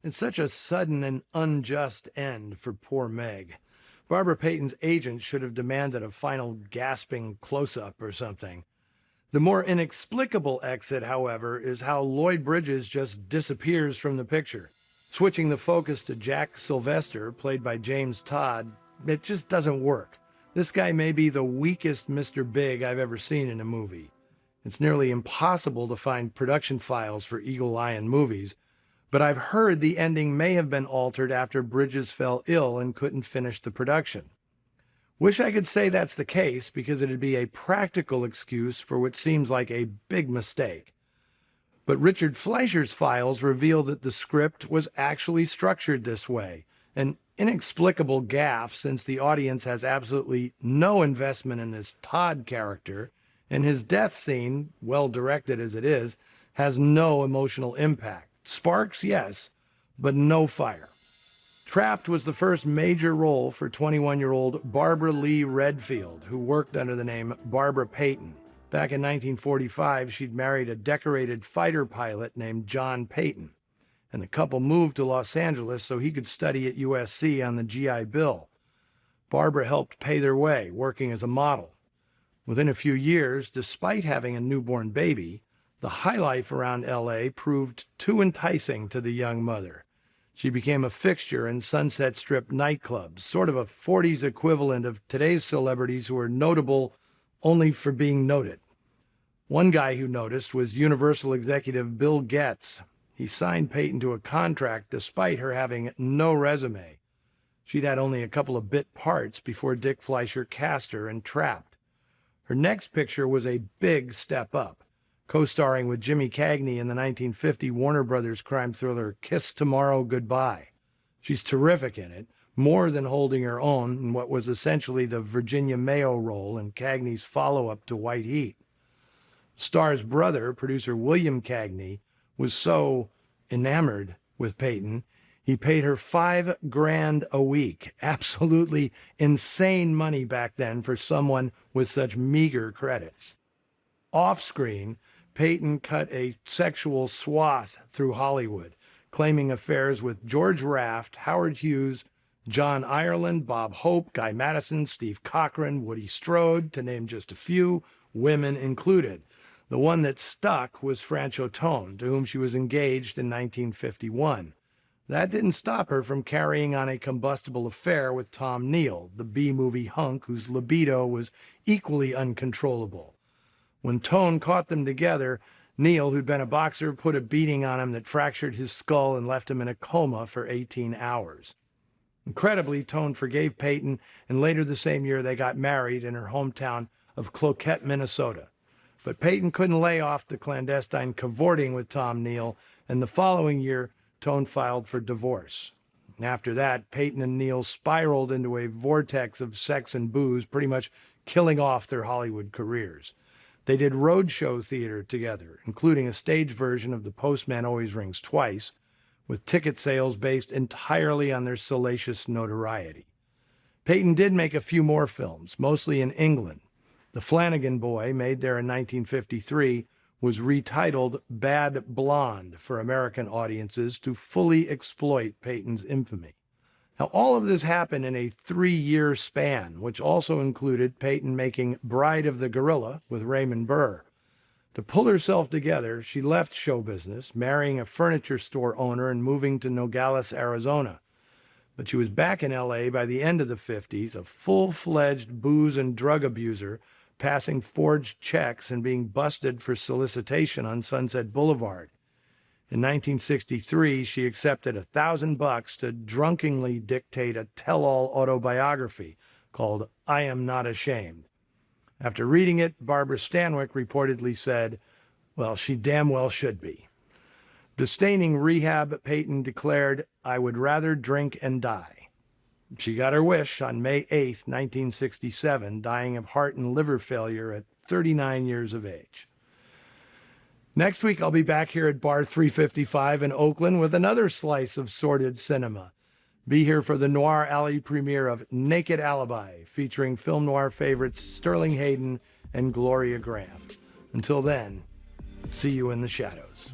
It's such a sudden and unjust end for poor Meg. Barbara Payton's agent should have demanded a final gasping close-up or something. The more inexplicable exit, however, is how Lloyd Bridges just disappears from the picture. Switching the focus to Jack Sylvester, played by James Todd, it just doesn't work. This guy may be the weakest Mr. Big I've ever seen in a movie. It's nearly impossible to find production files for Eagle Lion movies, but I've heard the ending may have been altered after Bridges fell ill and couldn't finish the production. Wish I could say that's the case, because it'd be a practical excuse for what seems like a big mistake. But Richard Fleischer's files reveal that the script was actually structured this way, an inexplicable gaffe since the audience has absolutely no investment in this Todd character, and his death scene, well directed as it is, has no emotional impact. Sparks, yes, but no fire. Trapped was the first major role for 21-year-old Barbara Lee Redfield, who worked under the name Barbara Payton. Back in 1945, she'd married a decorated fighter pilot named John Payton, and the couple moved to Los Angeles so he could study at USC on the GI Bill. Barbara helped pay their way, working as a model. Within a few years, despite having a newborn baby, the high life around L.A. proved too enticing to the young mother. She became a fixture in Sunset Strip nightclubs, sort of a 40s equivalent of today's celebrities who are notable only for being noted. One guy who noticed was Universal executive Bill Getz. He signed Payton to a contract despite her having no resume. She'd had only a couple of bit parts before Dick Fleischer cast her in Trapped. Her next picture was a big step up, co-starring with Jimmy Cagney in the 1950 Warner Brothers crime thriller Kiss Tomorrow, Goodbye. She's terrific in it, more than holding her own in what was essentially the Virginia Mayo role in Cagney's follow-up to White Heat. Star's brother, producer William Cagney, was so enamored with Payton, he paid her $5,000 a week. Absolutely insane money back then for someone with such meager credits. Off-screen, Payton cut a sexual swath through Hollywood, claiming affairs with George Raft, Howard Hughes, John Ireland, Bob Hope, Guy Madison, Steve Cochran, Woody Strode, to name just a few, women included. The one that stuck was Francho Tone, to whom she was engaged in 1951. That didn't stop her from carrying on a combustible affair with Tom Neal, the B-movie hunk whose libido was equally uncontrollable. When Tone caught them together, Neal, who'd been a boxer, put a beating on him that fractured his skull and left him in a coma for 18 hours. Incredibly, Tone forgave Payton, and later the same year they got married in her hometown of Cloquet, Minnesota. But Payton couldn't lay off the clandestine cavorting with Tom Neal, and the following year, Tone filed for divorce. After that, Payton and Neal spiraled into a vortex of sex and booze, pretty much killing off their Hollywood careers. They did roadshow theater together, including a stage version of The Postman Always Rings Twice, with ticket sales based entirely on their salacious notoriety. Payton did make a few more films, mostly in England. The Flanagan Boy, made there in 1953, was retitled Bad Blonde for American audiences to fully exploit Payton's infamy. Now, all of this happened in a 3-year span, which also included Payton making Bride of the Gorilla with Raymond Burr. To pull herself together, she left show business, marrying a furniture store owner and moving to Nogales, Arizona. But she was back in L.A. by the end of the 50s, a full-fledged booze and drug abuser, passing forged checks and being busted for solicitation on Sunset Boulevard. In 1963, she accepted $1,000 to drunkenly dictate a tell-all autobiography called I Am Not Ashamed. After reading it, Barbara Stanwyck reportedly said, well, she damn well should be. Disdaining rehab, Payton declared, I would rather drink and die. She got her wish on May 8, 1967, dying of heart and liver failure at 39 years of age. Next week, I'll be back here at Bar 355 in Oakland with another slice of sordid cinema. Be here for the Noir Alley premiere of Naked Alibi, featuring film noir favorites Sterling Hayden and Gloria Graham. Until then, see you in the shadows.